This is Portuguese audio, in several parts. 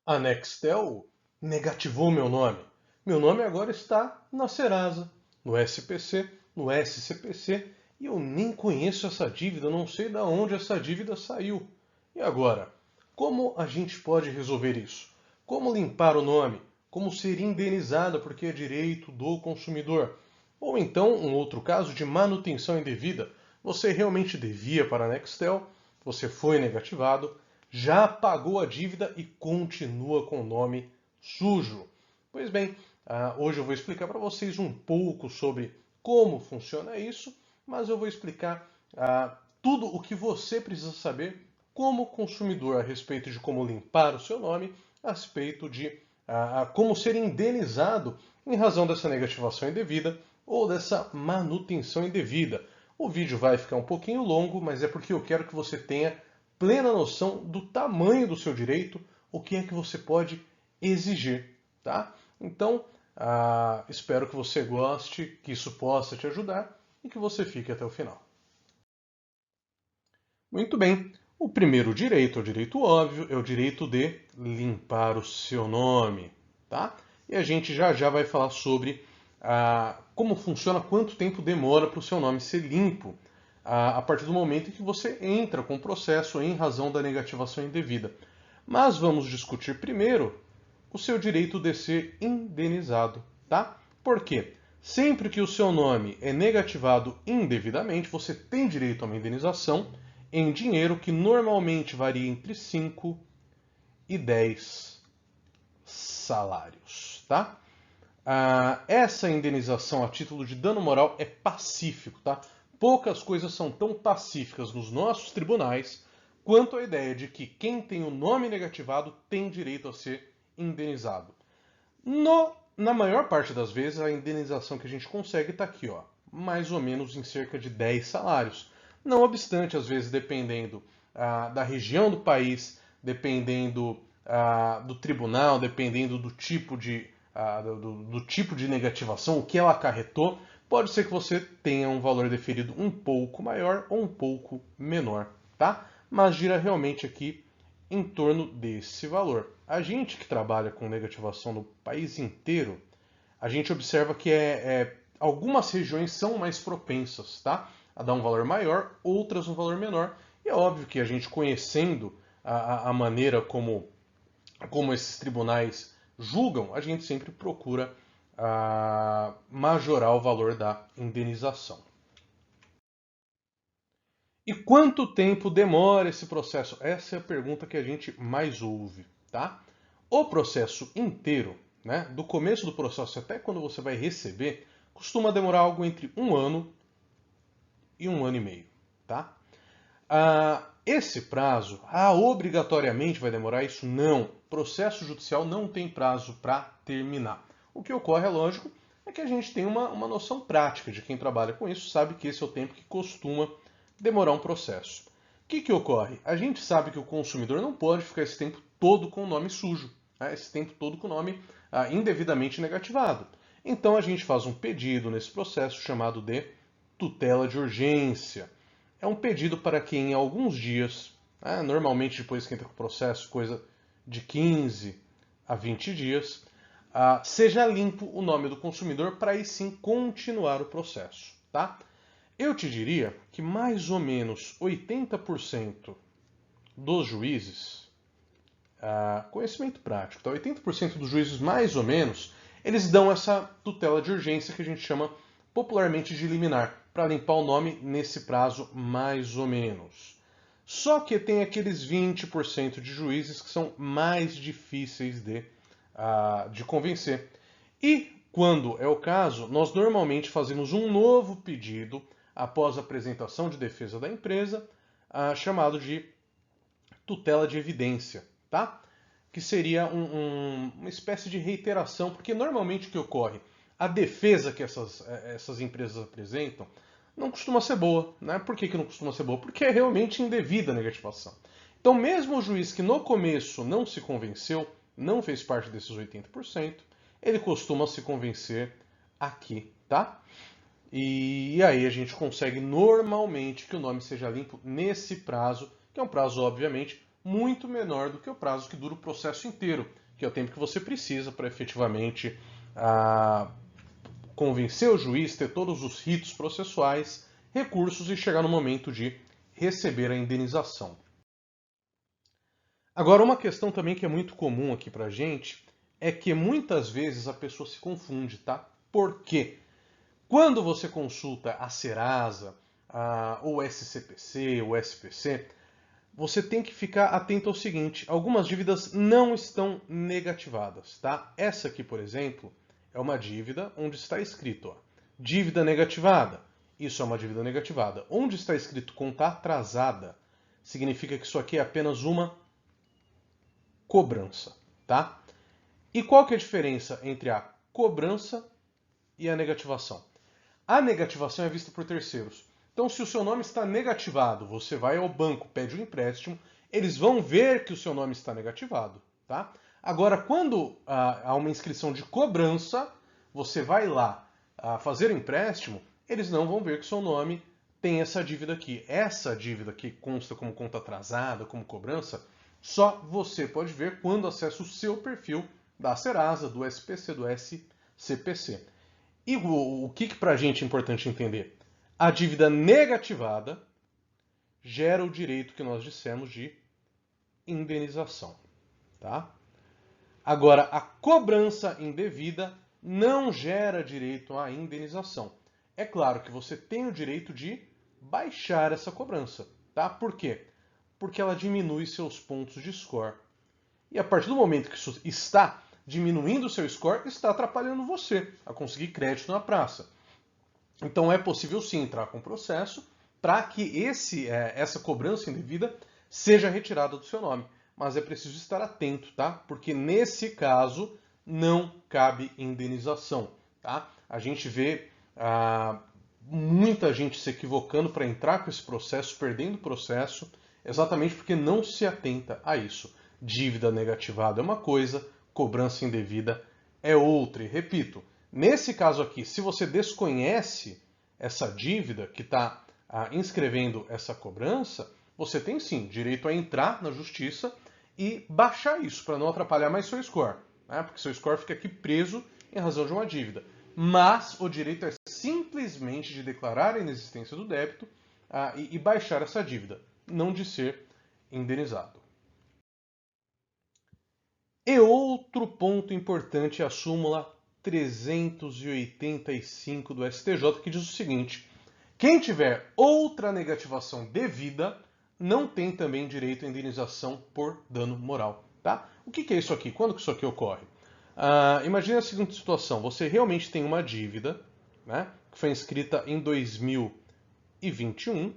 A Nextel negativou meu nome. Meu nome agora está na Serasa, no SPC, no SCPC, e eu nem conheço essa dívida, não sei de onde essa dívida saiu. E agora? Como a gente pode resolver isso? Como limpar o nome? Como ser indenizado porque é direito do consumidor? Ou então, um outro caso de manutenção indevida. Você realmente devia para a Nextel, você foi negativado, já pagou a dívida e continua com o nome sujo. Pois bem, hoje eu vou explicar para vocês um pouco sobre como funciona isso, mas eu vou explicar tudo o que você precisa saber como consumidor a respeito de como limpar o seu nome, a respeito de como ser indenizado em razão dessa negativação indevida ou dessa manutenção indevida. O vídeo vai ficar um pouquinho longo, mas é porque eu quero que você tenha plena noção do tamanho do seu direito, o que é que você pode exigir, tá? Então, espero que você goste, que isso possa te ajudar e que você fique até o final. Muito bem. O primeiro direito, é o direito óbvio, é o direito de limpar o seu nome, tá? E a gente já já vai falar sobre como funciona, quanto tempo demora para o seu nome ser limpo a partir do momento em que você entra com o processo em razão da negativação indevida. Mas vamos discutir primeiro o seu direito de ser indenizado, tá? Por quê? Sempre que o seu nome é negativado indevidamente, você tem direito a uma indenização em dinheiro que normalmente varia entre 5 e 10 salários, tá? Essa indenização a título de dano moral é pacífico, tá? Poucas coisas são tão pacíficas nos nossos tribunais quanto a ideia de que quem tem o nome negativado tem direito a ser indenizado. Na maior parte das vezes, a indenização que a gente consegue está aqui, ó, mais ou menos em cerca de 10 salários. Não obstante, às vezes, dependendo da região do país, dependendo do tribunal, dependendo do tipo de negativação, o que ela acarretou, pode ser que você tenha um valor deferido um pouco maior ou um pouco menor, tá? Mas gira realmente aqui em torno desse valor. A gente que trabalha com negativação no país inteiro, a gente observa que algumas regiões são mais propensas, tá? A dar um valor maior, outras um valor menor. E é óbvio que a gente conhecendo a maneira como esses tribunais julgam, a gente sempre procura majorar o valor da indenização. E quanto tempo demora esse processo? Essa é a pergunta que a gente mais ouve, tá? O processo inteiro, né, do começo do processo até quando você vai receber, costuma demorar algo entre 1 ano e 1 ano e meio, tá? Esse prazo, obrigatoriamente vai demorar isso? Não. Processo judicial não tem prazo para terminar. O que ocorre, é lógico, é que a gente tem uma noção prática de quem trabalha com isso, sabe que esse é o tempo que costuma demorar um processo. O que ocorre? A gente sabe que o consumidor não pode ficar esse tempo todo com o nome sujo, né? Esse tempo todo com o nome indevidamente negativado. Então a gente faz um pedido nesse processo chamado de tutela de urgência. É um pedido para que em alguns dias, normalmente depois que entra com o processo, coisa de 15 a 20 dias, seja limpo o nome do consumidor para aí sim continuar o processo, tá? Eu te diria que mais ou menos 80% dos juízes, conhecimento prático, tá? 80% dos juízes mais ou menos, eles dão essa tutela de urgência que a gente chama popularmente de liminar, para limpar o nome nesse prazo mais ou menos. Só que tem aqueles 20% de juízes que são mais difíceis de convencer. E, quando é o caso, nós normalmente fazemos um novo pedido após a apresentação de defesa da empresa, chamado de tutela de evidência, tá? Que seria uma espécie de reiteração, porque normalmente o que ocorre? A defesa que essas empresas apresentam não costuma ser boa, né? Por que não costuma ser boa? Porque é realmente indevida a negativação. Então, mesmo o juiz que no começo não se convenceu, não fez parte desses 80%, ele costuma se convencer aqui, tá? E aí a gente consegue normalmente que o nome seja limpo nesse prazo, que é um prazo, obviamente, muito menor do que o prazo que dura o processo inteiro, que é o tempo que você precisa para efetivamente convencer o juiz, ter todos os ritos processuais, recursos e chegar no momento de receber a indenização. Agora, uma questão também que é muito comum aqui pra gente é que muitas vezes a pessoa se confunde, tá? Por quê? Quando você consulta a Serasa, o SCPC, o SPC, você tem que ficar atento ao seguinte: algumas dívidas não estão negativadas, tá? Essa aqui, por exemplo, é uma dívida onde está escrito, ó, dívida negativada. Isso é uma dívida negativada. Onde está escrito conta atrasada, significa que isso aqui é apenas uma cobrança, tá? E qual que é a diferença entre a cobrança e a negativação? A negativação é vista por terceiros. Então, se o seu nome está negativado, você vai ao banco, pede um empréstimo, eles vão ver que o seu nome está negativado, tá? Agora, quando há uma inscrição de cobrança, você vai lá fazer o empréstimo, eles não vão ver que o seu nome tem essa dívida aqui. Essa dívida que consta como conta atrasada, como cobrança, só você pode ver quando acessa o seu perfil da Serasa, do SPC, do SCPC. E o que para a gente é importante entender? A dívida negativada gera o direito que nós dissemos de indenização, tá? Agora, a cobrança indevida não gera direito à indenização. É claro que você tem o direito de baixar essa cobrança, tá? Por quê? Porque ela diminui seus pontos de score. E a partir do momento que isso está diminuindo o seu score, está atrapalhando você a conseguir crédito na praça. Então é possível sim entrar com processo para que essa cobrança indevida seja retirada do seu nome. Mas é preciso estar atento, tá? Porque nesse caso não cabe indenização, tá? A gente vê muita gente se equivocando para entrar com esse processo, perdendo o processo, exatamente porque não se atenta a isso. Dívida negativada é uma coisa, cobrança indevida é outra. E repito, nesse caso aqui, se você desconhece essa dívida que está inscrevendo essa cobrança, você tem sim direito a entrar na justiça e baixar isso para não atrapalhar mais seu score, né? Porque seu score fica aqui preso em razão de uma dívida. Mas o direito é simplesmente de declarar a inexistência do débito e baixar essa dívida, não de ser indenizado. E outro ponto importante é a súmula 385 do STJ, que diz o seguinte: quem tiver outra negativação devida não tem também direito à indenização por dano moral, tá? O que é isso aqui? Quando que isso aqui ocorre? Imagine a seguinte situação: você realmente tem uma dívida, né, que foi inscrita em 2021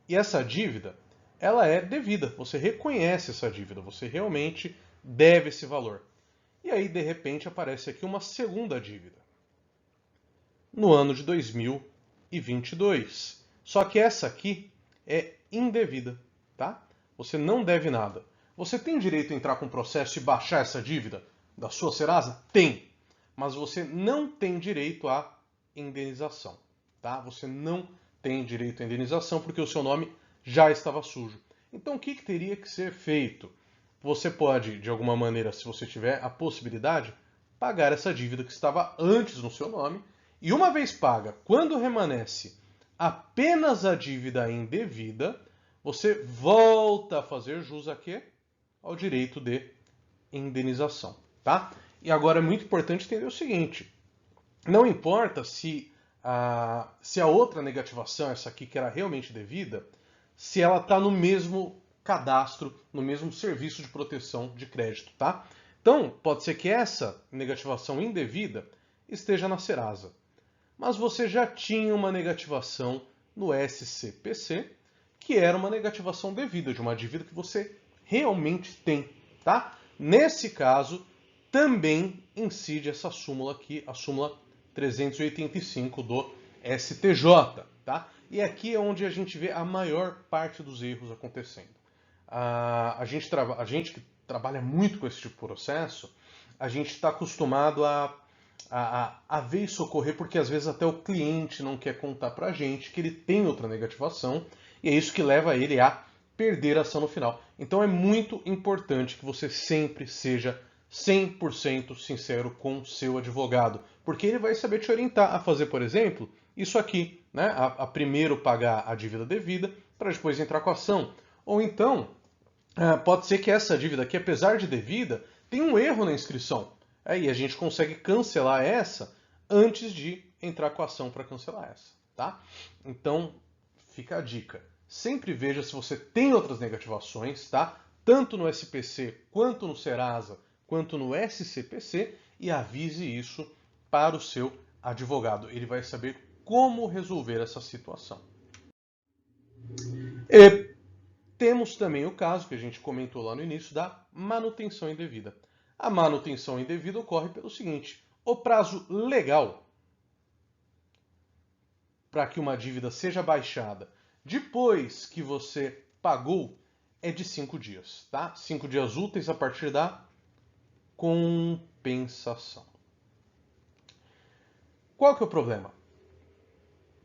e essa dívida ela é devida. Você reconhece essa dívida, você realmente deve esse valor. E aí, de repente, aparece aqui uma segunda dívida no ano de 2022. Só que essa aqui é indevida, tá? Você não deve nada. Você tem direito a entrar com processo e baixar essa dívida da sua Serasa? Tem. Mas você não tem direito à indenização, tá? Você não tem direito à indenização porque o seu nome já estava sujo. Então, o que teria que ser feito? Você pode, de alguma maneira, se você tiver a possibilidade, pagar essa dívida que estava antes no seu nome. E uma vez paga, quando remanesce apenas a dívida indevida, você volta a fazer jus a quê? Ao direito de indenização, tá? E agora é muito importante entender o seguinte: não importa se a outra negativação, essa aqui que era realmente devida, se ela está no mesmo cadastro, no mesmo serviço de proteção de crédito, tá? Então, pode ser que essa negativação indevida esteja na Serasa, mas você já tinha uma negativação no SCPC, que era uma negativação devida, de uma dívida que você realmente tem, tá? Nesse caso, também incide essa súmula aqui, a súmula 385 do STJ, tá? E aqui é onde a gente vê a maior parte dos erros acontecendo. A gente que trabalha muito com esse tipo de processo, a gente está acostumado a ver isso ocorrer porque às vezes até o cliente não quer contar para a gente que ele tem outra negativação e é isso que leva ele a perder a ação no final. Então é muito importante que você sempre seja 100% sincero com seu advogado, porque ele vai saber te orientar a fazer, por exemplo, isso aqui, né? A primeiro pagar a dívida devida para depois entrar com a ação. Ou então, pode ser que essa dívida aqui, apesar de devida, tenha um erro na inscrição. E a gente consegue cancelar essa antes de entrar com a ação para cancelar essa, tá? Então, fica a dica. Sempre veja se você tem outras negativações, tá? Tanto no SPC, quanto no Serasa, quanto no SCPC, e avise isso para o seu advogado. Ele vai saber como resolver essa situação. E temos também o caso que a gente comentou lá no início da manutenção indevida. A manutenção indevida ocorre pelo seguinte: o prazo legal para que uma dívida seja baixada depois que você pagou é de 5 dias, tá? 5 dias úteis a partir da compensação. Qual que é o problema?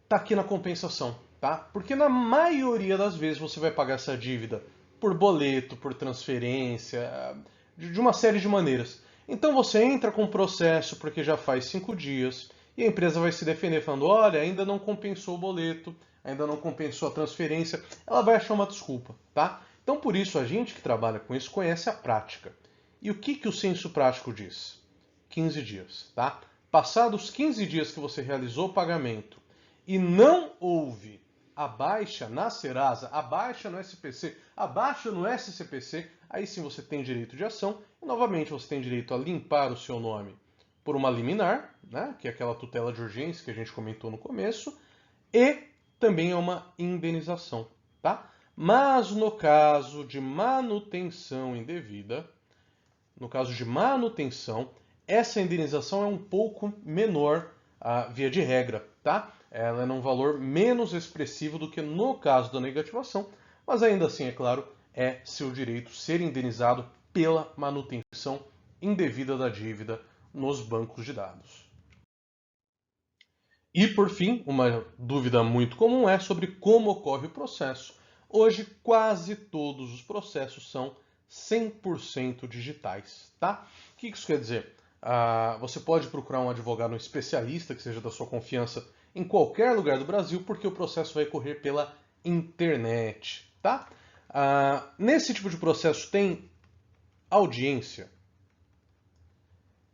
Tá aqui na compensação, tá? Porque na maioria das vezes você vai pagar essa dívida por boleto, por transferência, de uma série de maneiras. Então você entra com o processo porque já faz 5 dias e a empresa vai se defender falando, olha, ainda não compensou o boleto, ainda não compensou a transferência, ela vai achar uma desculpa, tá? Então por isso a gente que trabalha com isso conhece a prática. E o que o senso prático diz? 15 dias, tá? Passados 15 dias que você realizou o pagamento e não houve a baixa na Serasa, a baixa no SPC, a baixa no SCPC, aí sim você tem direito de ação e novamente você tem direito a limpar o seu nome por uma liminar, né, que é aquela tutela de urgência que a gente comentou no começo, e também é uma indenização, tá? Mas no caso de manutenção indevida, essa indenização é um pouco menor, via de regra, tá? Ela é num valor menos expressivo do que no caso da negativação, mas ainda assim, é claro, é seu direito ser indenizado pela manutenção indevida da dívida nos bancos de dados. E por fim, uma dúvida muito comum é sobre como ocorre o processo. Hoje, quase todos os processos são 100% digitais, tá? O que isso quer dizer? Você pode procurar um advogado, um especialista que seja da sua confiança em qualquer lugar do Brasil, porque o processo vai correr pela internet, tá? Nesse tipo de processo tem audiência.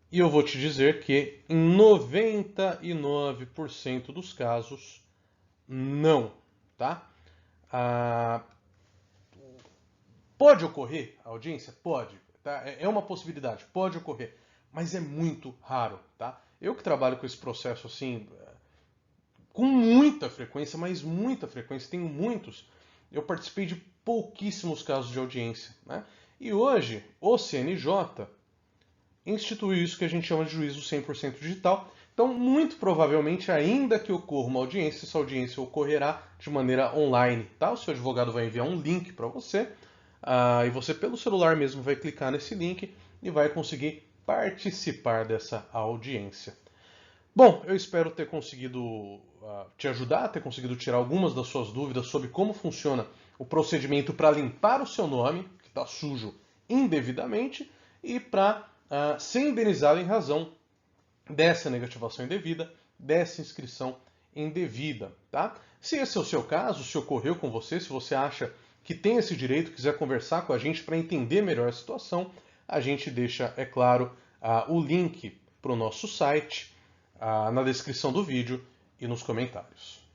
E eu vou te dizer que em 99% dos casos, não, tá? Pode ocorrer a audiência? Pode, tá? É uma possibilidade, pode ocorrer, mas é muito raro, tá? Eu que trabalho com esse processo assim, com muita frequência, mas muita frequência, tenho muitos, eu participei de pouquíssimos casos de audiência, né? E hoje, o CNJ instituiu isso que a gente chama de juízo 100% digital. Então, muito provavelmente, ainda que ocorra uma audiência, essa audiência ocorrerá de maneira online, tá? O seu advogado vai enviar um link para você, e você, pelo celular mesmo, vai clicar nesse link e vai conseguir participar dessa audiência. Bom, eu espero ter conseguido te ajudar, ter conseguido tirar algumas das suas dúvidas sobre como funciona o procedimento para limpar o seu nome, que está sujo indevidamente, e para ser indenizado em razão dessa negativação indevida, dessa inscrição indevida, tá? Se esse é o seu caso, se ocorreu com você, se você acha que tem esse direito, quiser conversar com a gente para entender melhor a situação, a gente deixa, é claro, o link para o nosso site na descrição do vídeo e nos comentários.